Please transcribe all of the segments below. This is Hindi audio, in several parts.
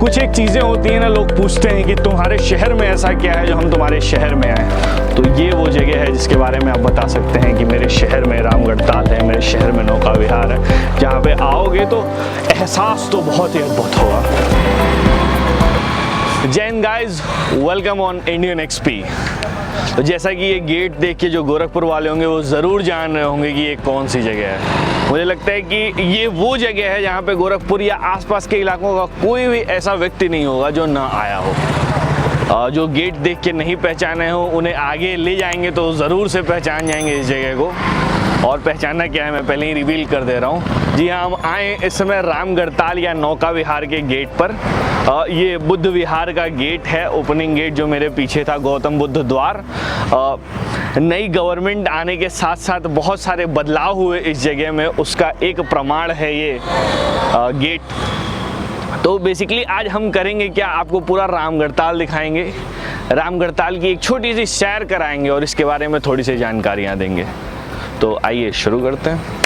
कुछ एक चीज़ें होती हैं ना, लोग पूछते हैं कि तुम्हारे शहर में ऐसा क्या है जो हम तुम्हारे शहर में आए। तो ये वो जगह है जिसके बारे में आप बता सकते हैं कि मेरे शहर में रामगढ़ ताल है, मेरे शहर में नौका विहार है, जहाँ पे आओगे तो एहसास तो बहुत ही अद्भुत होगा। जय Hind guys, welcome on Indian XP. तो जैसा कि ये गेट देख के जो गोरखपुर वाले होंगे वो ज़रूर जान रहे होंगे कि ये कौन सी जगह है। मुझे लगता है कि ये वो जगह है जहाँ पे गोरखपुर या आसपास के इलाकों का कोई भी ऐसा व्यक्ति नहीं होगा जो ना आया हो। जो गेट देख के नहीं पहचाने हो उन्हें आगे ले जाएंगे तो ज़रूर से पहचान जाएंगे इस जगह को। और पहचानना क्या है मैं पहले ही रिवील कर दे रहा हूँ। जी हाँ, हम आए इस समय रामगढ़ ताल या नौका विहार के गेट पर। ये बुद्ध विहार का गेट है, ओपनिंग गेट जो मेरे पीछे था, गौतम बुद्ध द्वार। नई गवर्नमेंट आने के साथ साथ बहुत सारे बदलाव हुए इस जगह में, उसका एक प्रमाण है ये गेट। तो बेसिकली आज हम करेंगे क्या, आपको पूरा रामगढ़ ताल दिखाएंगे, रामगढ़ ताल की एक छोटी सी सैर कराएंगे और इसके बारे में थोड़ी सी जानकारियाँ देंगे। तो आइए शुरू करते हैं।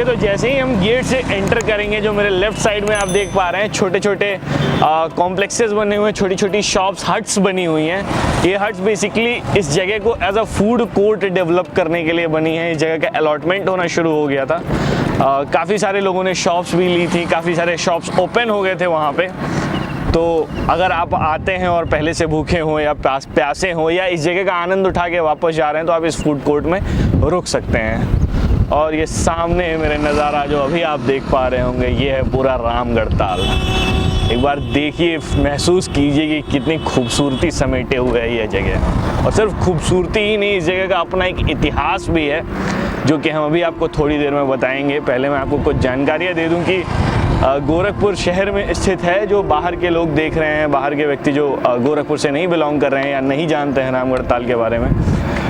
तो जैसे ही हम गेट से एंटर करेंगे, जो मेरे लेफ्ट साइड में आप देख पा रहे हैं छोटे छोटे कॉम्प्लेक्सेस बने हुए हैं, छोटी छोटी शॉप्स, हट्स बनी हुई हैं। ये हट्स बेसिकली इस जगह को as a food court develop करने के लिए बनी है। इस जगह का अलॉटमेंट होना शुरू हो गया था। काफ़ी सारे लोगों ने शॉप्स भी ली थी, काफ़ी सारे शॉप्स ओपन हो गए थे वहाँ पे। तो अगर आप आते हैं और पहले से भूखे हों या प्यासे हों या इस जगह का आनंद उठा के वापस जा रहे हैं तो आप इस फूड कोर्ट में रुक सकते हैं। और ये सामने मेरे नज़ारा जो अभी आप देख पा रहे होंगे, ये है पूरा रामगढ़ ताल। एक बार देखिए, महसूस कीजिए कि कितनी खूबसूरती समेटे हुए है ये जगह। और सिर्फ खूबसूरती ही नहीं, इस जगह का अपना एक इतिहास भी है जो कि हम अभी आपको थोड़ी देर में बताएंगे। पहले मैं आपको कुछ जानकारियाँ दे दूँ कि गोरखपुर शहर में स्थित है। जो बाहर के लोग देख रहे हैं, बाहर के व्यक्ति जो गोरखपुर से नहीं बिलोंग कर रहे हैं या नहीं जानते हैं रामगढ़ ताल के बारे में,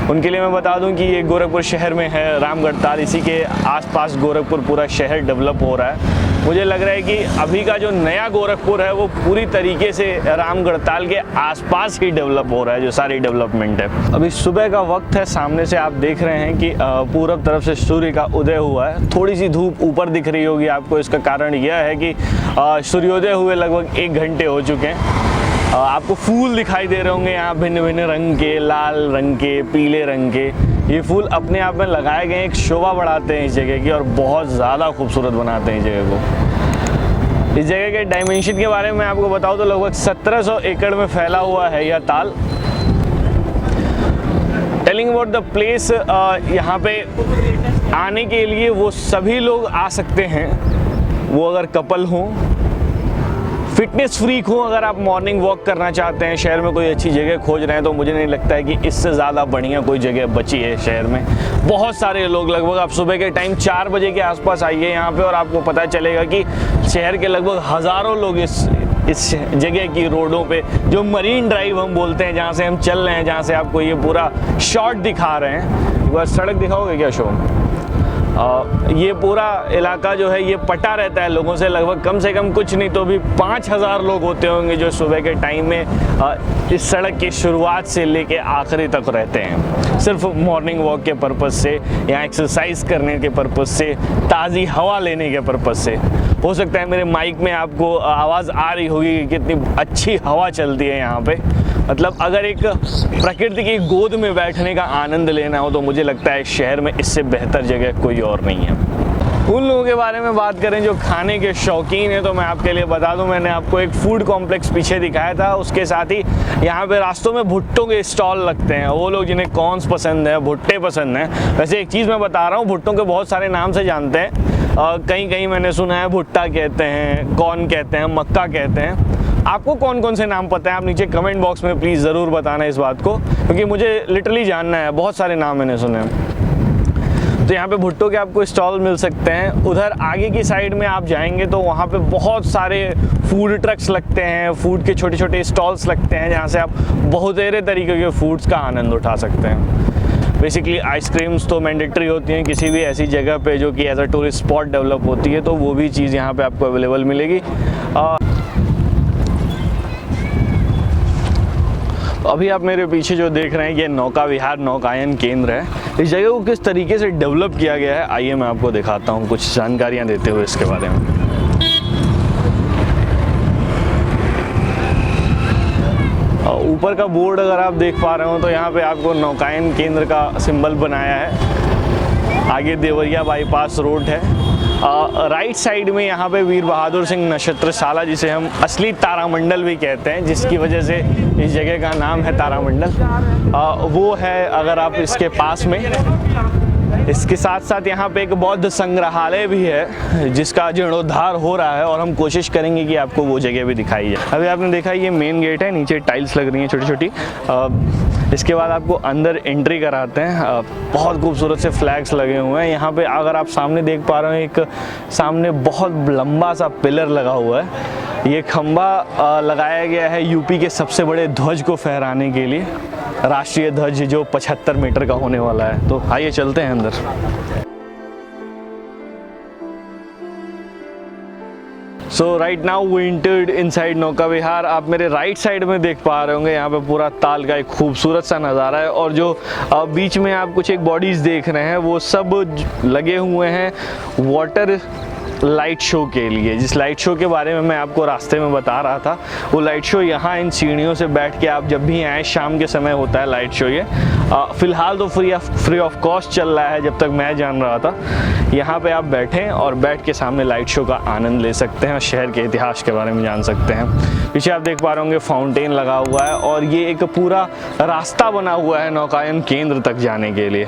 उनके लिए मैं बता दूं कि ये गोरखपुर शहर में है रामगढ़ ताल। इसी के आसपास गोरखपुर पूरा शहर डेवलप हो रहा है। मुझे लग रहा है कि अभी का जो नया गोरखपुर है वो पूरी तरीके से रामगढ़ ताल के आसपास ही डेवलप हो रहा है, जो सारी डेवलपमेंट है। अभी सुबह का वक्त है, सामने से आप देख रहे हैं कि पूरब तरफ से सूर्य का उदय हुआ है। थोड़ी सी धूप ऊपर दिख रही होगी आपको, इसका कारण यह है कि सूर्योदय हुए लगभग 1 घंटे हो चुके हैं। आपको फूल दिखाई दे रहे होंगे यहाँ भिन्न भिन्न रंग के, लाल रंग के, पीले रंग के। ये फूल अपने आप में लगाए गए एक शोभा बढ़ाते हैं इस जगह की और बहुत ज़्यादा खूबसूरत बनाते हैं इस जगह को। इस जगह के डायमेंशन के बारे में आपको बताऊँ तो लगभग 1700 एकड़ में फैला हुआ है यह ताल। टेलिंग अबाउट द प्लेस, यहाँ पे आने के लिए वो सभी लोग आ सकते हैं, वो अगर कपल हों, फिटनेस फ्रीक हो, अगर आप मॉर्निंग वॉक करना चाहते हैं, शहर में कोई अच्छी जगह खोज रहे हैं, तो मुझे नहीं लगता है कि इससे ज़्यादा बढ़िया कोई जगह बची है शहर में। बहुत सारे लोग, लगभग आप सुबह के टाइम 4 बजे के आसपास आइए यहाँ पे और आपको पता चलेगा कि शहर के लगभग हज़ारों लोग इस जगह की रोडों पे, जो मरीन ड्राइव हम बोलते हैं, जहाँ से हम चल रहे हैं, जहाँ से आपको ये पूरा शॉट दिखा रहे हैं। एक बार सड़क दिखाओगे क्या शो? ये पूरा इलाका जो है ये पटा रहता है लोगों से। लगभग कम से कम कुछ नहीं तो भी 5000 लोग होते होंगे जो सुबह के टाइम में इस सड़क की शुरुआत से लेके आखिरी तक रहते हैं, सिर्फ मॉर्निंग वॉक के पर्पज़ से या एक्सरसाइज करने के पर्पज़ से, ताज़ी हवा लेने के पर्पज़ से। हो सकता है मेरे माइक में आपको आवाज़ आ रही होगी कि कितनी अच्छी हवा चलती है यहाँ पे। मतलब अगर एक प्रकृति की गोद में बैठने का आनंद लेना हो तो मुझे लगता है शहर में इससे बेहतर जगह कोई और नहीं है। उन लोगों के बारे में बात करें जो खाने के शौकीन हैं, तो मैं आपके लिए बता दूं, मैंने आपको एक फूड कॉम्प्लेक्स पीछे दिखाया था। उसके साथ ही यहाँ पे रास्तों में भुट्टों के स्टॉल लगते हैं। वो लोग जिन्हें कॉर्न्स पसंद है, भुट्टे पसंद हैं। वैसे एक चीज़ मैं बता रहा हूँ, भुट्टों के बहुत सारे नाम से जानते हैं। कहीं कहीं मैंने सुना है भुट्टा कहते हैं, कॉर्न कहते हैं, मक्का कहते हैं। आपको कौन कौन से नाम पता है आप नीचे कमेंट बॉक्स में प्लीज़ ज़रूर बताना इस बात को, क्योंकि मुझे लिटरली जानना है। बहुत सारे नाम मैंने सुने हैं। तो यहाँ पे भुट्टो के आपको स्टॉल मिल सकते हैं। उधर आगे की साइड में आप जाएंगे तो वहाँ पे बहुत सारे फूड ट्रक्स लगते हैं, फूड के छोटे छोटे स्टॉल्स लगते हैं, जहाँ से आप बहुत सारे तरीके के फूड्स का आनंद उठा सकते हैं। बेसिकली आइसक्रीम्स तो मैंडेटरी होती हैं किसी भी ऐसी जगह पे जो कि as a tourist spot develop होती है, तो वो भी चीज़ यहाँ पे आपको अवेलेबल मिलेगी। अभी आप मेरे पीछे जो देख रहे हैं ये नौका विहार नौकायन केंद्र है। इस जगह को किस तरीके से डेवलप किया गया है आइए मैं आपको दिखाता हूँ कुछ जानकारियाँ देते हुए इसके बारे में। ऊपर का बोर्ड अगर आप देख पा रहे हो तो यहाँ पे आपको नौकायन केंद्र का सिंबल बनाया है। आगे देवरिया बाईपास रोड है। राइट साइड में यहाँ पे वीर बहादुर सिंह नक्षत्रशाला जिसे हम असली तारामंडल भी कहते हैं, जिसकी वजह से इस जगह का नाम है तारामंडल, वो है अगर आप इसके पास में। इसके साथ साथ यहाँ पे एक बौद्ध संग्रहालय भी है जिसका जीर्णोद्धार हो रहा है और हम कोशिश करेंगे कि आपको वो जगह भी दिखाई जाए। अभी आपने देखा ये मेन गेट है, नीचे टाइल्स लग रही हैं छोटी छोटी। इसके बाद आपको अंदर एंट्री कराते हैं। बहुत खूबसूरत से फ्लैग्स लगे हुए हैं यहाँ पे। अगर आप सामने देख पा रहे हो एक सामने बहुत लंबा सा पिलर लगा हुआ है। ये खंबा लगाया गया है यूपी के सबसे बड़े ध्वज को फहराने के लिए, राष्ट्रीय ध्वज जो 75 मीटर का होने वाला है। तो आइए चलते हैं अंदर। So right now we entered inside Nauka Vihar. आप मेरे राइट साइड में देख पा रहे होंगे यहाँ पे पूरा ताल का एक खूबसूरत सा नज़ारा है और जो बीच में आप कुछ एक बॉडीज देख रहे हैं वो सब लगे हुए हैं वाटर लाइट शो के लिए। जिस लाइट शो के बारे में मैं आपको रास्ते में बता रहा था, वो लाइट शो यहाँ इन सीढ़ियों से बैठ के आप जब भी आए, शाम के समय होता है लाइट शो ये। फ़िलहाल तो फ्री ऑफ कॉस्ट चल रहा है जब तक मैं जान रहा था। यहाँ पे आप बैठें और बैठ के सामने लाइट शो का आनंद ले सकते हैं और शहर के इतिहास के बारे में जान सकते हैं। पीछे आप देख पा रहे होंगे फाउंटेन लगा हुआ है और ये एक पूरा रास्ता बना हुआ है नौकायन केंद्र तक जाने के लिए।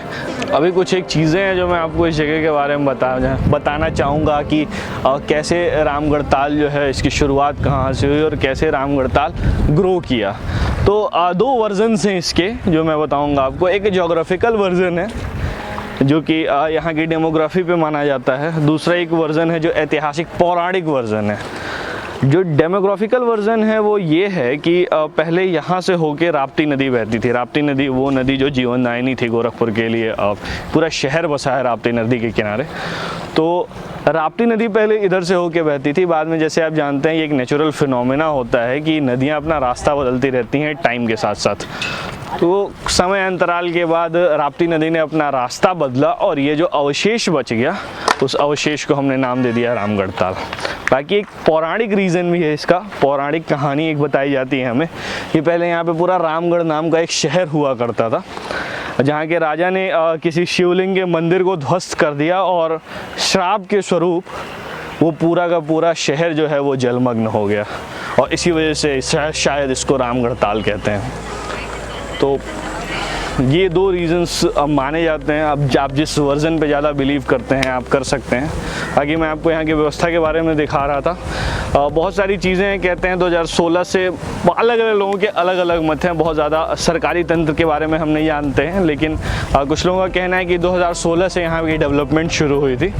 अभी कुछ एक चीज़ें हैं जो मैं आपको इस जगह के बारे में बताना चाहूँगा कि कैसे रामगढ़ ताल जो है इसकी शुरुआत कहाँ से हुई और कैसे रामगढ़ ताल ग्रो किया। तो दो वर्जन्स हैं इसके जो मैं बताऊँगा आपको। एक ज्योग्राफिकल वर्जन है जो कि यहाँ की डेमोग्राफी पे माना जाता है। दूसरा एक वर्जन है जो ऐतिहासिक पौराणिक वर्जन है। जो डेमोग्राफिकल वर्जन है वो ये है कि पहले यहाँ से होके राप्ती नदी बहती थी। राप्ती नदी वो नदी जो जीवनदायिनी थी गोरखपुर के लिए। पूरा शहर बसा है राप्ती नदी के किनारे। तो राप्ती नदी पहले इधर से होके बहती थी। बाद में जैसे आप जानते हैं ये एक नेचुरल फिनोमेना होता है कि नदियाँ अपना रास्ता बदलती रहती हैं टाइम के साथ साथ। तो समय अंतराल के बाद राप्ती नदी ने अपना रास्ता बदला और ये जो अवशेष बच गया उस अवशेष को हमने नाम दे दिया रामगढ़ ताल। बाकी एक पौराणिक रीज़न भी है इसका। पौराणिक कहानी एक बताई जाती है हमें कि पहले यहाँ पे पूरा रामगढ़ नाम का एक शहर हुआ करता था, जहाँ के राजा ने किसी शिवलिंग के मंदिर को ध्वस्त कर दिया और श्राप के स्वरूप वो पूरा का पूरा शहर जो है वो जलमग्न हो गया और इसी वजह से शायद इसको रामगढ़ ताल कहते हैं। तो ये दो रीज़न्स अब माने जाते हैं। अब आप जिस वर्जन पे ज़्यादा बिलीव करते हैं आप कर सकते हैं। बाकी मैं आपको यहाँ की व्यवस्था के बारे में दिखा रहा था। बहुत सारी चीज़ें हैं, कहते हैं 2016 से अलग अलग लोगों के अलग अलग मत हैं। बहुत ज़्यादा सरकारी तंत्र के बारे में हम नहीं जानते हैं, लेकिन कुछ लोगों का कहना है कि 2016 से यहाँ की डेवलपमेंट शुरू हुई थी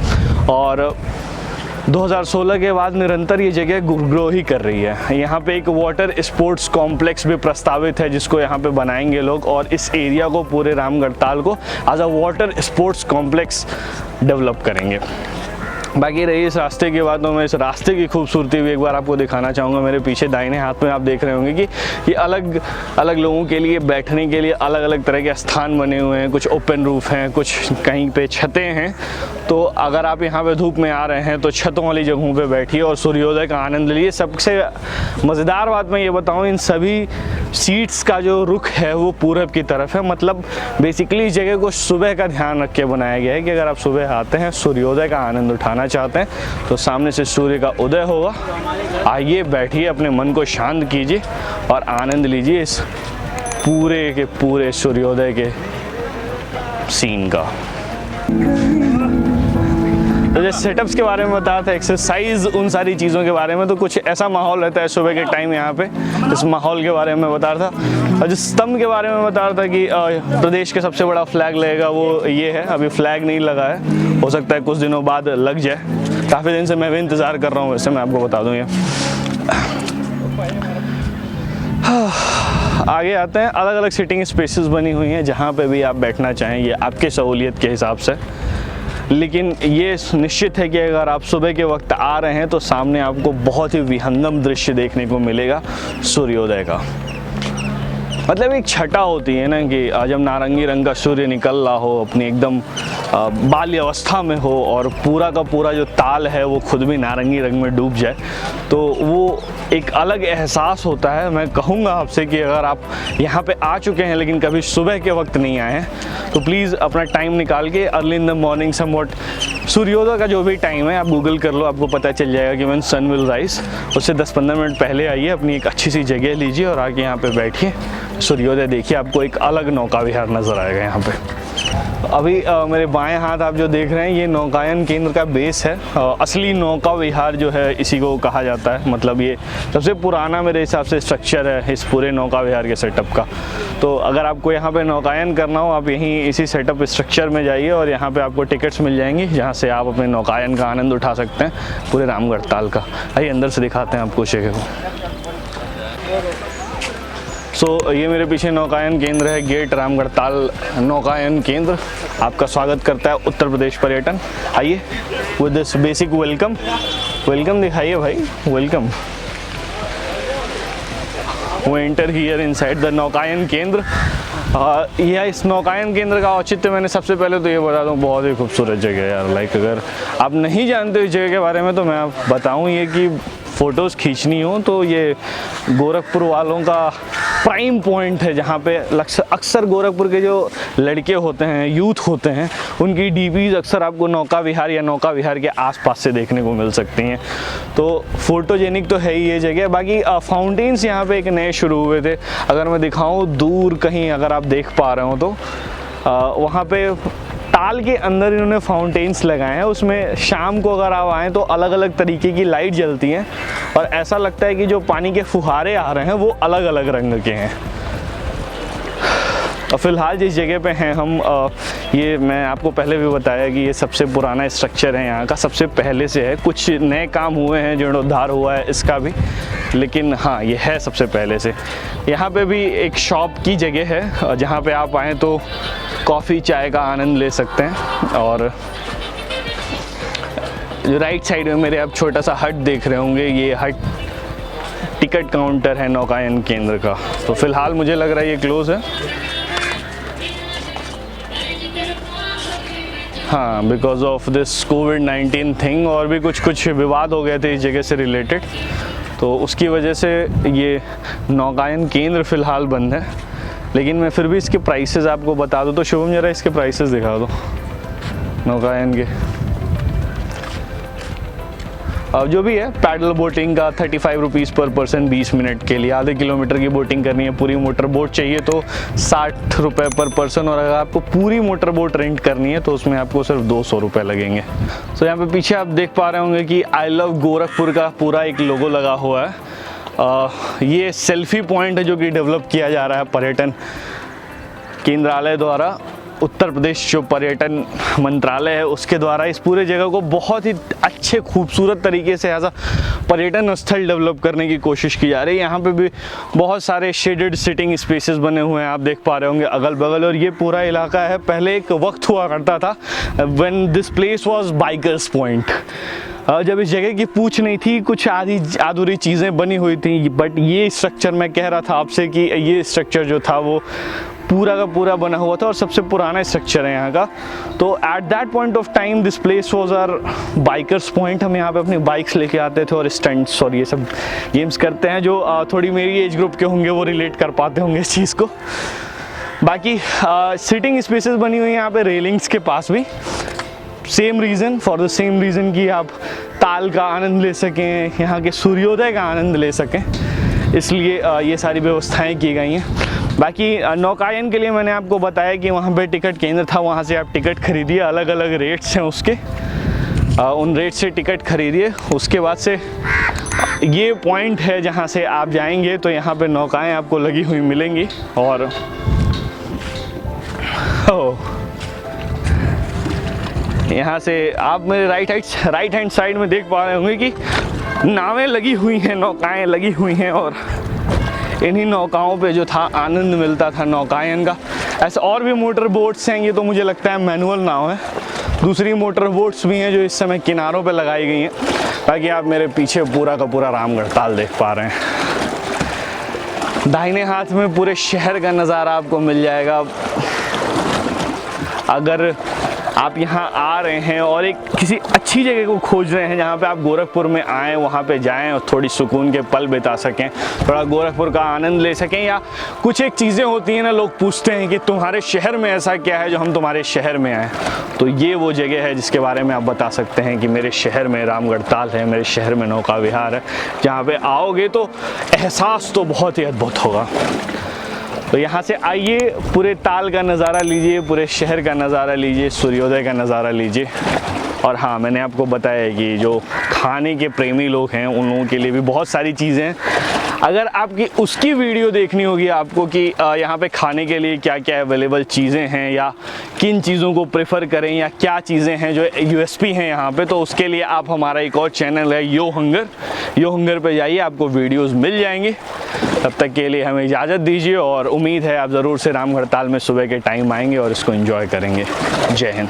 और 2016 के बाद निरंतर ये जगह ग्रो ही कर रही है। यहाँ पे एक वाटर स्पोर्ट्स कॉम्प्लेक्स भी प्रस्तावित है जिसको यहाँ पे बनाएंगे लोग और इस एरिया को पूरे रामगढ़ ताल को as a water sports complex develop करेंगे। बाकी रही इस रास्ते की बात, तो मैं इस रास्ते की खूबसूरती भी एक बार आपको दिखाना चाहूँगा। मेरे पीछे दाहिने हाथ में आप देख रहे होंगे कि ये अलग अलग लोगों के लिए बैठने के लिए अलग अलग तरह के स्थान बने हुए हैं। कुछ ओपन रूफ हैं, कुछ कहीं पे छतें हैं। तो अगर आप यहाँ पे धूप में आ रहे हैं तो छतों वाली जगहों पे बैठिए और सूर्योदय का आनंद लीजिए। सबसे मज़ेदार बात मैं ये बताऊँ, इन सभी सीट्स का जो रुख है वो पूरब की तरफ है। मतलब बेसिकली इस जगह को सुबह का ध्यान रख के बनाया गया है कि अगर आप सुबह आते हैं सूर्योदय का आनंद उठाना चाहते हैं तो सामने से सूर्य का उदय होगा। आइए बैठिए, अपने मन को शांत कीजिए और आनंद लीजिए इस पूरे के पूरे सूर्योदय के सीन का। तो जैसे सेटअप्स के बारे में बताया था, एक्सरसाइज, उन सारी चीज़ों के बारे में, तो कुछ ऐसा माहौल रहता है सुबह के टाइम यहाँ पे। इस माहौल के बारे में बता रहा था और जिस स्तंभ के बारे में बता रहा था कि प्रदेश के सबसे बड़ा फ्लैग लगेगा वो ये है। अभी फ्लैग नहीं लगा है, हो सकता है कुछ दिनों बाद लग जाए। काफ़ी दिन से मैं भी इंतज़ार कर रहा हूँ, वैसे मैं आपको बता दूँ। ये आगे आते हैं, अलग अलग सिटिंग स्पेसेस बनी हुई हैं जहाँ पे भी आप बैठना चाहें, ये आपके सहूलियत के हिसाब से। लेकिन ये निश्चित है कि अगर आप सुबह के वक्त आ रहे हैं तो सामने आपको बहुत ही विहंगम दृश्य देखने को मिलेगा सूर्योदय का। मतलब एक छटा होती है ना कि जब नारंगी रंग का सूर्य निकल रहा हो, अपनी एकदम बाल्य अवस्था में हो और पूरा का पूरा जो ताल है वो खुद भी नारंगी रंग में डूब जाए, तो वो एक अलग एहसास होता है। मैं कहूँगा आपसे कि अगर आप यहाँ पे आ चुके हैं लेकिन कभी सुबह के वक्त नहीं आए हैं तो प्लीज़ अपना टाइम निकाल के early in the morning somewhat सूर्योदय का जो भी टाइम है आप गूगल कर लो, आपको पता चल जाएगा कि व्हेन सन विल राइज, उससे 10-15 मिनट पहले आइए, अपनी एक अच्छी सी जगह लीजिए और आके यहाँ पे बैठिए, सूर्योदय देखिए, आपको एक अलग नौका विहार नज़र आएगा यहाँ पे। अभी मेरे बाएं हाथ आप जो देख रहे हैं ये नौकायन केंद्र का बेस है। असली नौका विहार जो है इसी को कहा जाता है, मतलब ये सबसे पुराना मेरे हिसाब से स्ट्रक्चर है इस पूरे नौका विहार के सेटअप का। तो अगर आपको यहाँ पे नौकायन करना हो आप यहीं इसी सेटअप स्ट्रक्चर में जाइए और यहाँ पे आपको टिकट्स मिल जाएंगी जहाँ से आप अपने नौकायन का आनंद उठा सकते हैं पूरे रामगढ़ ताल का। आइए अंदर से दिखाते हैं आपको जगह को। ये मेरे पीछे नौकायन केंद्र है, गेट रामगढ़ ताल नौकायन केंद्र आपका स्वागत करता है उत्तर प्रदेश पर्यटन। आइए विद दिस बेसिक वेलकम दिखाइए भाई, वेलकम। वो एंटर हियर इनसाइड द नौकायन केंद्र। यह इस नौकायन केंद्र का औचित्य मैंने सबसे पहले तो ये बता दूँ, बहुत ही खूबसूरत जगह है यार। लाइक अगर आप नहीं जानते इस जगह के बारे में तो मैं आप बताऊँ ये कि फ़ोटोज़ खींचनी हो तो ये गोरखपुर वालों का प्राइम पॉइंट है, जहाँ पे अक्सर गोरखपुर के जो लड़के होते हैं, यूथ होते हैं, उनकी डीपीज़ अक्सर आपको नौका विहार या नौका विहार के आसपास से देखने को मिल सकती हैं। तो फोटोजेनिक तो है ही ये जगह। बाकी फाउंटेन्स यहाँ पे एक नए शुरू हुए थे, अगर मैं दिखाऊँ दूर कहीं अगर आप देख पा रहे हो तो वहाँ पे ताल के अंदर इन्होंने फाउंटेन्स लगाए हैं। उसमें शाम को अगर आप आएँ तो अलग अलग तरीके की लाइट जलती हैं और ऐसा लगता है कि जो पानी के फुहारे आ रहे हैं वो अलग अलग रंग के हैं। और फिलहाल जिस जगह पे हैं हम, ये मैं आपको पहले भी बताया कि ये सबसे पुराना स्ट्रक्चर है यहाँ का, सबसे पहले से है। कुछ नए काम हुए हैं, जीर्णोद्धार हुआ है इसका भी, लेकिन हाँ ये है सबसे पहले से। यहाँ पे भी एक शॉप की जगह है जहाँ पे आप आएँ तो कॉफ़ी चाय का आनंद ले सकते हैं। और जो राइट साइड में मेरे आप छोटा सा हट देख रहे होंगे, ये हट टिकट काउंटर है नौकायन केंद्र का। तो फिलहाल मुझे लग रहा है ये क्लोज़ है, हाँ, because of this covid thing. और भी कुछ विवाद हो गए थे इस जगह से रिलेटेड, तो उसकी वजह से ये नौकायन केंद्र फ़िलहाल बंद है। लेकिन मैं फिर भी इसके प्राइसेस आपको बता दूँ। तो शुभम जरा इसके प्राइसेस दिखा दो नौकायन के। अब जो भी है पैडल बोटिंग का 35 रुपीज़ पर पर्सन 20 मिनट के लिए। आधे किलोमीटर की बोटिंग करनी है, पूरी मोटर बोट चाहिए तो 60 रुपये पर पर्सन। और अगर आपको पूरी मोटर बोट रेंट करनी है तो उसमें आपको सिर्फ 200 रुपये लगेंगे। तो यहाँ पे पीछे आप देख पा रहे होंगे कि आई लव गोरखपुर का पूरा एक लोगो लगा हुआ है। ये सेल्फी पॉइंट है जो कि डेवलप किया जा रहा है पर्यटन केंद्रालय द्वारा। उत्तर प्रदेश जो पर्यटन मंत्रालय है उसके द्वारा इस पूरे जगह को बहुत ही अच्छे खूबसूरत तरीके से ऐसा पर्यटन स्थल डेवलप करने की कोशिश की जा रही है। यहाँ पे भी बहुत सारे शेडेड सिटिंग स्पेसेस बने हुए हैं, आप देख पा रहे होंगे अगल बगल। और ये पूरा इलाका है, पहले एक वक्त हुआ करता था when this place was bikers point. जब इस जगह की पूछ नहीं थी, कुछ आधी अधूरी चीज़ें बनी हुई थी, बट ये स्ट्रक्चर मैं कह रहा था आपसे कि ये स्ट्रक्चर जो था वो पूरा का पूरा बना हुआ था और सबसे पुराना स्ट्रक्चर है यहाँ का। तो at that point of time this place was our bikers point. हम यहाँ पे अपनी बाइक्स लेके आते थे और स्टंट्स और ये सब गेम्स करते हैं। जो थोड़ी मेरी एज ग्रुप के होंगे वो रिलेट कर पाते होंगे इस चीज़ को। बाकी सिटिंग स्पेसेस बनी हुई हैं यहाँ पे रेलिंग्स के पास भी, same reason, for the same reason कि आप ताल का आनंद ले सकें, यहाँ के सूर्योदय का आनंद ले सकें, इसलिए ये सारी व्यवस्थाएं की गई हैं। बाकी नौकायन के लिए मैंने आपको बताया कि वहाँ पे टिकट केंद्र था, वहाँ से आप टिकट खरीदिए, अलग अलग रेट्स हैं उसके, उन रेट से टिकट खरीदिए। उसके बाद से ये पॉइंट है जहाँ से आप जाएंगे तो यहाँ पे नौकाएं आपको लगी हुई मिलेंगी। और यहाँ से आप मेरे राइट हैंड साइड में देख पा रहे होंगे कि नावें लगी हुई हैं, नौकाएं लगी हुई हैं। और इन्हीं नौकाओं पे जो था आनंद मिलता था नौकायन का। ऐसे और भी मोटर बोट्स हैं, ये तो मुझे लगता है मैनुअल नाव है। दूसरी मोटर बोट्स भी हैं जो इस समय किनारों पे लगाई गई हैं। बाकी आप मेरे पीछे पूरा का पूरा रामगढ़ ताल देख पा रहे हैं। दाहिने हाथ में पूरे शहर का नज़ारा आपको मिल जाएगा। अगर आप यहाँ आ रहे हैं और एक किसी अच्छी जगह को खोज रहे हैं जहाँ पे आप गोरखपुर में आएँ, वहाँ पे जाएं और थोड़ी सुकून के पल बिता सकें, थोड़ा गोरखपुर का आनंद ले सकें, या कुछ एक चीज़ें होती हैं ना, लोग पूछते हैं कि तुम्हारे शहर में ऐसा क्या है जो हम तुम्हारे शहर में आएँ, तो ये वो जगह है जिसके बारे में आप बता सकते हैं कि मेरे शहर में रामगढ़ ताल है, मेरे शहर में नौका विहार है, जहाँ पे आओगे तो एहसास तो बहुत ही अद्भुत होगा। तो यहाँ से आइए, पूरे ताल का नज़ारा लीजिए, पूरे शहर का नज़ारा लीजिए, सूर्योदय का नज़ारा लीजिए। और हाँ, मैंने आपको बताया कि जो खाने के प्रेमी लोग हैं उन लोगों के लिए भी बहुत सारी चीज़ें हैं। अगर आपकी उसकी वीडियो देखनी होगी आपको कि यहाँ पे खाने के लिए क्या क्या अवेलेबल चीज़ें हैं या किन चीज़ों को प्रेफर करें या क्या चीज़ें हैं जो यूएसपी हैं यहाँ पे, तो उसके लिए आप हमारा एक और चैनल है यो हंगर पे जाइए, आपको वीडियोस मिल जाएंगे। तब तक के लिए हमें इजाज़त दीजिए और उम्मीद है आप ज़रूर से रामगढ़ ताल में सुबह के टाइम आएंगे और इसको एंजॉय करेंगे। जय हिंद।